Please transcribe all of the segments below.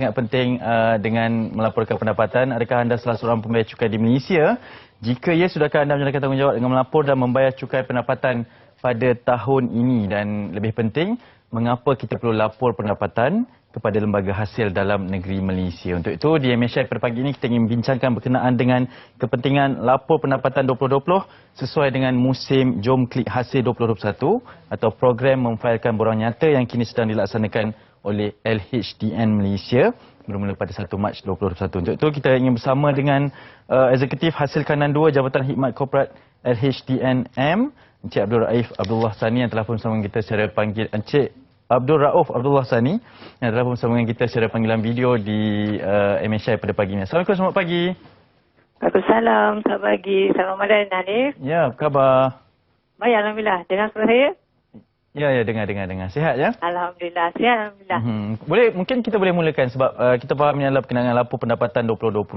Sangat penting dengan melaporkan pendapatan. Adakah anda salah seorang pembayar cukai di Malaysia? Jika ya, sudahkah anda menjalankan tanggungjawab dengan melapor dan membayar cukai pendapatan pada tahun ini? Dan lebih penting, mengapa kita perlu lapor pendapatan kepada lembaga hasil dalam negeri Malaysia? Untuk itu, di MSI pada pagi ini kita ingin bincangkan berkenaan dengan kepentingan lapor pendapatan 2020 sesuai dengan musim Jom Klik Hasil 2021 atau program memfailkan borang nyata yang kini sedang dilaksanakan oleh LHDN Malaysia bermula pada 1 Mac 2021. Untuk itu kita ingin bersama dengan Eksekutif Hasil Kanan 2 Jabatan Khidmat Korporat LHDNM, Encik Abdul Rauf Abdullah Sani yang telah pun bersama kita secara panggil Encik Abdul Rauf Abdullah Sani yang telah pun bersama kita secara panggilan video di MSI pada pagi ini. Assalamualaikum, selamat pagi. Waalaikumsalam, selamat pagi. Selamat Ramadan, Hanif. Ya, apa khabar? Baik, Alhamdulillah. Dengar suara saya? Ya, dengar. Sihat ya? Alhamdulillah, sihat, Alhamdulillah. Mungkin kita boleh mulakan sebab kita faham yang adalah berkenaan lapor pendapatan 2020.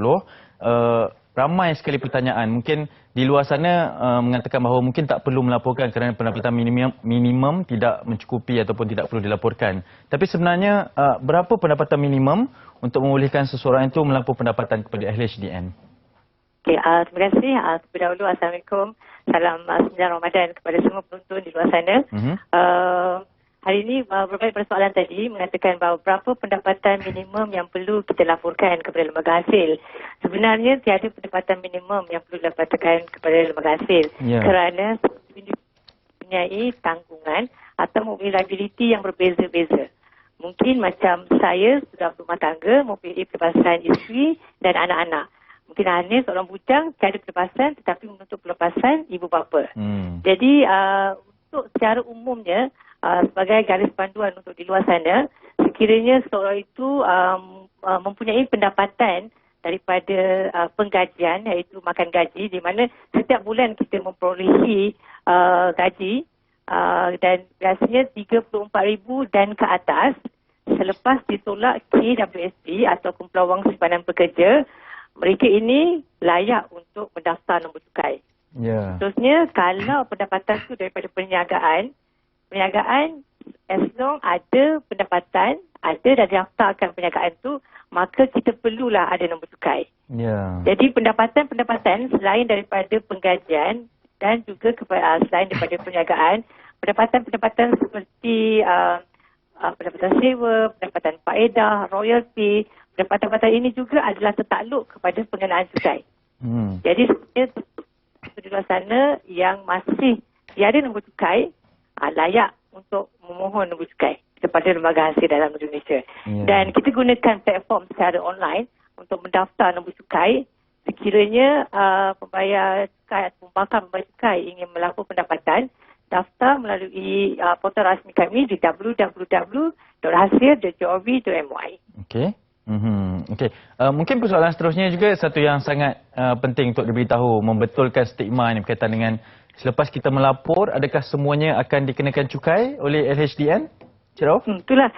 Ramai sekali pertanyaan. Mungkin di luar sana mengatakan bahawa mungkin tak perlu melaporkan kerana pendapatan minimum tidak mencukupi ataupun tidak perlu dilaporkan. Tapi sebenarnya berapa pendapatan minimum untuk membolehkan seseorang itu melapor pendapatan kepada LHDN? Okey, terima kasih. Terlebih dahulu, Assalamualaikum. Salam Sembilan Ramadan kepada semua penonton di luar sana. Hari ini berbagai persoalan tadi mengatakan bahawa berapa pendapatan minimum yang perlu kita laporkan kepada lembaga hasil. Sebenarnya tiada pendapatan minimum yang perlu dilaporkan kepada lembaga hasil. Kerana mempunyai tanggungan atau mempunyai liability yang berbeza-beza. Mungkin macam saya sudah berumah tangga, mempunyai pelepasan isteri dan anak-anak. Mungkin Hanif seorang bujang, tiada pelepasan tetapi menuntut pelepasan ibu bapa. Jadi untuk secara umumnya, sebagai garis panduan untuk di luar sana, sekiranya seseorang itu mempunyai pendapatan daripada penggajian iaitu makan gaji, di mana setiap bulan kita memperolehi gaji dan biasanya 34,000 dan ke atas selepas ditolak KWSP atau Kumpulan Wang Simpanan Pekerja, mereka ini layak untuk mendaftar nombor cukai. Terusnya, kalau pendapatan itu daripada perniagaan, as long ada pendapatan, ada dah didaftarkan perniagaan itu, maka kita perlulah ada nombor cukai. Jadi pendapatan selain daripada penggajian dan juga selain daripada perniagaan, pendapatan seperti pendapatan sewa, pendapatan faedah, royalty, pendapatan ini juga adalah tertakluk kepada pengenaan cukai. Jadi sebenarnya di luar sana yang masih tiada nombor cukai layak untuk memohon nombor cukai kepada lembaga hasil dalam Indonesia. Dan kita gunakan platform secara online untuk mendaftar nombor cukai. Sekiranya pembayar cukai atau pembakar pembayar cukai ingin melapor pendapatan, daftar melalui portal rasmi kami di www.hasil.gov.my. Mungkin persoalan seterusnya juga satu yang sangat penting untuk diberitahu, membetulkan stigma ini berkaitan dengan selepas kita melapor, adakah semuanya akan dikenakan cukai oleh LHDN? Cik Rauf? Itulah.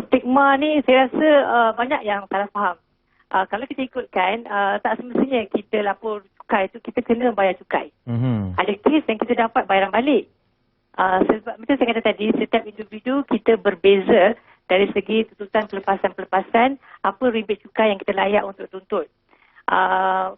Stigma ni saya rasa banyak yang salah faham. Kalau kita ikutkan, tak semestinya kita lapor cukai itu, kita kena bayar cukai. Ada kes yang kita dapat bayaran balik. Sebab macam saya kata tadi, setiap individu kita berbeza dari segi tuntutan pelepasan-pelepasan, apa rebate cukai yang kita layak untuk tuntut.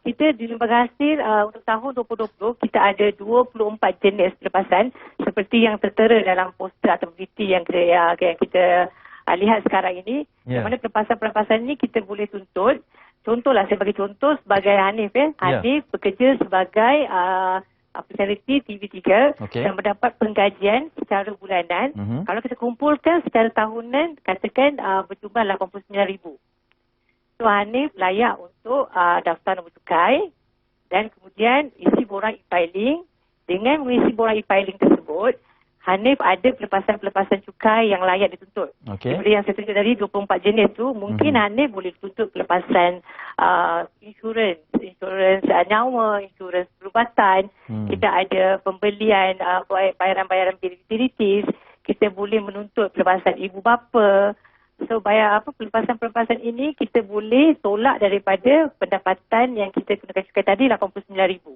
Kita di lembaga hasil untuk tahun 2020 kita ada 24 jenis pelepasan seperti yang tertera dalam poster atau VT yang kita lihat sekarang ini. Di mana pelepasan-pelepasan ini kita boleh tuntut. Contohlah, saya bagi contoh sebagai Hanif. Hanif bekerja sebagai personality TV3 dan mendapat penggajian secara bulanan. Kalau kita kumpulkan secara tahunan, katakan berjumlah 89,000. So, Hanif layak untuk daftar nombor cukai dan kemudian isi borang e-filing. Dengan mengisi borang e-filing tersebut, Hanif ada pelepasan-pelepasan cukai yang layak dituntut. Seperti yang saya tunjuk tadi, 24 jenis tu, mungkin Hanif boleh tuntut pelepasan insurans nyawa, insurans perubatan. Kita ada pembelian bayaran-bayaran utilities. Kita boleh menuntut pelepasan ibu bapa. So, pelepasan-pelepasan ini kita boleh tolak daripada pendapatan yang kita gunakan cukai tadi, 89,000.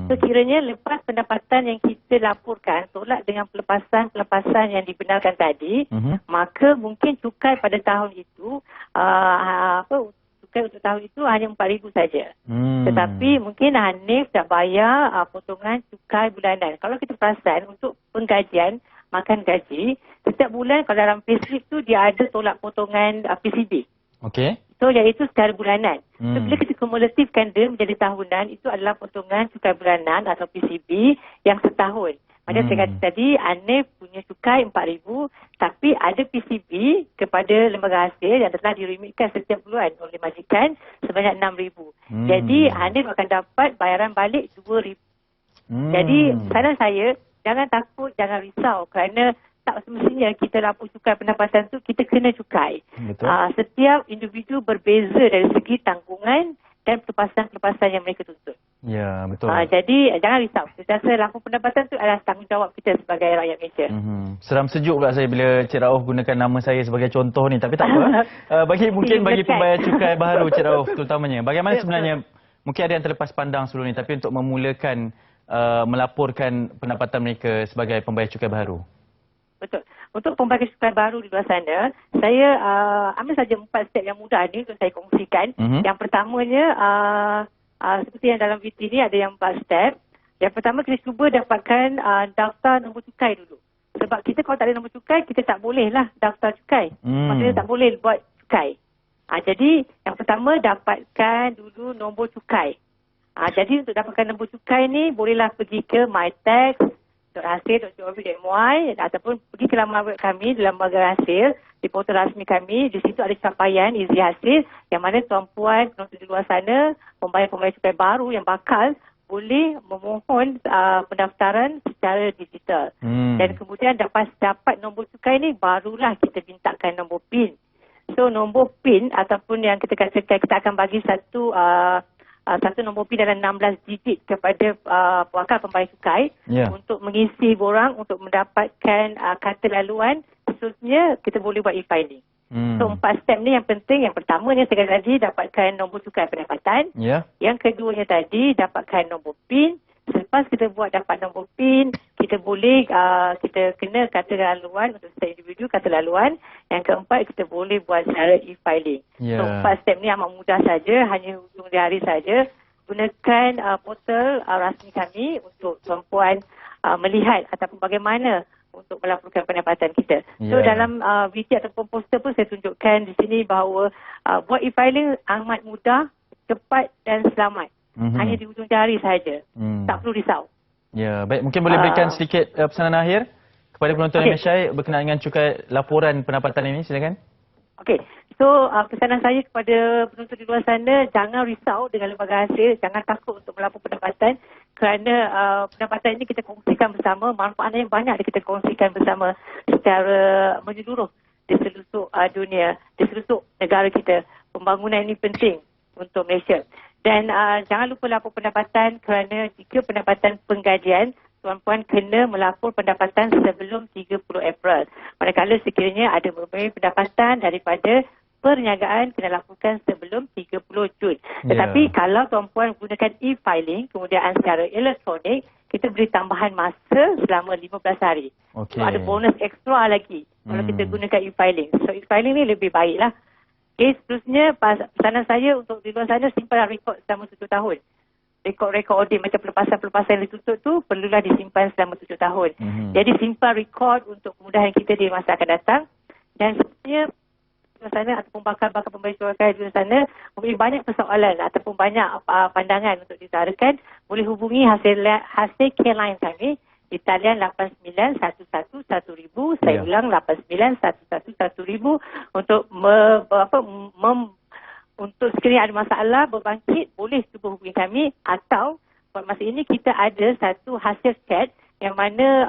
So kiranya lepas pendapatan yang kita laporkan tolak dengan pelepasan yang dibenarkan tadi, maka mungkin cukai pada tahun itu cukai untuk tahun itu hanya RM4,000 saja. Tetapi mungkin Hanif dah bayar potongan cukai bulanan. Kalau kita perasan untuk penggajian makan gaji, setiap bulan kalau dalam payslip tu dia ada tolak potongan PCB. Okey. So iaitu secara bulanan. So bila kita kumulatifkan dia menjadi tahunan, itu adalah potongan cukai bulanan atau PCB yang setahun. Macam saya kata tadi, Hanif punya cukai RM4,000 tapi ada PCB kepada lembaga hasil yang telah diremitkan setiap bulan oleh majikan sebanyak RM6,000. Jadi Hanif akan dapat bayaran balik RM2,000. Jadi saran saya, jangan takut, jangan risau kerana tak semestinya kita lapor cukai pendapatan tu kita kena cukai. Setiap individu berbeza dari segi tanggungan dan pelepasan yang mereka tuntut. Ya, betul. Jadi jangan risau. Saya rasa lapor pendapatan tu adalah tanggungjawab kita sebagai rakyat Malaysia. Seram sejuk pula saya bila Cik Rauf gunakan nama saya sebagai contoh ni. Tapi tak apa. bagi pembayar cukai baharu Cik Rauf terutamanya. Bagaimana sebenarnya, mungkin ada yang terlepas pandang sebelum ni, tapi untuk memulakan melaporkan pendapatan mereka sebagai pembayar cukai baharu. Betul. Untuk pembayar cukai baru di luar sana, saya ambil saja 4 step yang mudah ni untuk saya kongsikan. Yang pertamanya, seperti yang dalam VT ni ada yang 4 step. Yang pertama, kita cuba dapatkan daftar nombor cukai dulu. Sebab kita kalau tak ada nombor cukai, kita tak boleh lah daftar cukai. Maksudnya tak boleh buat cukai. Jadi, yang pertama, dapatkan dulu nombor cukai. Jadi, untuk dapatkan nombor cukai ni, bolehlah pergi ke mytax.hasil.gov.my ataupun pergi ke laman web kami di lembaga hasil, di portal rasmi kami. Di situ ada capaian Easy Hasil yang mana tuan-puan penonton di luar sana, pembayar-pembayar cukai baru yang bakal boleh memohon pendaftaran secara digital. Dan kemudian dapat nombor cukai ni, barulah kita mintakan nombor PIN. So nombor PIN ataupun yang kita katakan kita akan bagi satu nombor PIN dalam 16 digit kepada pakar pembayar cukai untuk mengisi borang untuk mendapatkan kata laluan. Khususnya kita boleh buat e-filing. So 4 step ni yang penting. Yang pertamanya saya kata tadi, dapatkan nombor cukai pendapatan. Yang keduanya tadi, dapatkan nombor PIN. Selepas kita dapat nombor PIN, kita boleh kita kena kata laluan untuk setiap individu, kata laluan. Yang keempat, kita boleh buat secara e-filing. So 4 step ni amat mudah saja, hanya hujung di hari saja. Gunakan portal rasmi kami untuk tuan-puan melihat ataupun bagaimana untuk melaporkan pendapatan kita. So dalam VT ataupun poster pun saya tunjukkan di sini bahawa buat e-filing amat mudah, cepat dan selamat. Hanya di hujung jari sahaja. Tak perlu risau. Ya, baik. Mungkin boleh berikan sedikit pesanan akhir kepada penonton MSI berkenaan dengan cukai laporan pendapatan ini. Silakan. Okey. So, pesanan saya kepada penonton di luar sana, jangan risau dengan lembaga hasil. Jangan takut untuk melapor pendapatan. Kerana pendapatan ini kita kongsikan bersama. Manfaatnya yang banyak kita kongsikan bersama secara menyeluruh di seluruh dunia, di seluruh negara kita. Pembangunan ini penting untuk Malaysia. Dan jangan lupa lapor pendapatan kerana jika pendapatan penggajian, tuan-puan kena melapor pendapatan sebelum 30 April. Manakala sekiranya ada berbagai pendapatan daripada perniagaan, kena laporkan sebelum 30 Jun. Tetapi kalau tuan-puan gunakan e-filing, kemudian secara elektronik, kita beri tambahan masa selama 15 hari. So, ada bonus ekstra lagi kalau kita gunakan e-filing. So e-filing ni lebih baiklah. Okay, seterusnya pesanan saya untuk di luar sana, simpan rekod selama 7 tahun. Rekod-rekod audit macam pelepasan-pelepasan yang ditutup tu perlulah disimpan selama 7 tahun. Jadi simpan rekod untuk kemudahan kita di masa akan datang. Dan seterusnya di luar sana ataupun bakal-bakal pembayar cukai di luar sana mempunyai banyak persoalan ataupun banyak pandangan untuk diutarakan, boleh hubungi hasil K-Line kami di talian 89111000. Saya ulang 89111000 untuk untuk sekiranya ada masalah berbangkit, boleh cuba hubungi kami. Atau pada masa ini kita ada satu hasil chat yang mana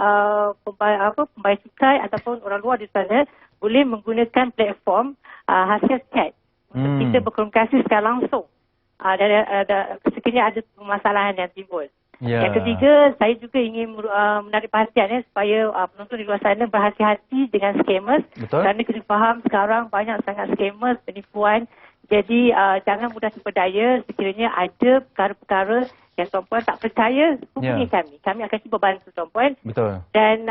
pembayar cukai ataupun orang luar di sana boleh menggunakan platform hasil chat untuk kita berkomunikasi secara langsung sekiranya ada permasalahan yang timbul. Yang ketiga, saya juga ingin menarik perhatian supaya penonton di luar sana berhati-hati dengan scammers. Kerana kita faham sekarang banyak sangat scammers, penipuan Jadi jangan mudah terpedaya sekiranya ada perkara-perkara yang tuan-puan tak percaya, hubungi kami. Kami akan cuba bantu tuan-puan. Betul. Dan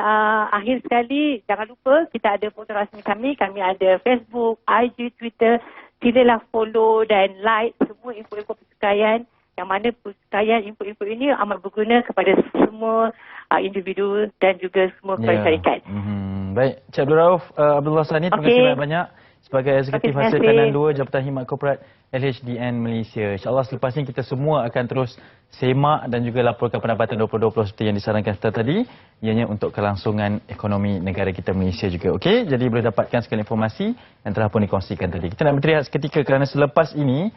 akhir sekali, jangan lupa kita ada portal rasmi kami. Kami ada Facebook, IG, Twitter. Silalah follow dan like semua info-info perceraian. Yang mana perceraian info-info ini amat berguna kepada semua individu dan juga semua kepada syarikat. Baik, Cik Abdul Rauf Abdullah Sani, terima kasih banyak-banyak sebagai Eksekutif Hasil Kanan 2 Jabatan Khidmat Korporat LHDN Malaysia. InsyaAllah selepas ini kita semua akan terus semak dan juga laporkan pendapatan 2020 seperti yang disarankan kita tadi, ianya untuk kelangsungan ekonomi negara kita Malaysia juga. Okey, jadi boleh dapatkan segala informasi yang telah pun dikongsikan tadi. Kita nak berteriak seketika kerana selepas ini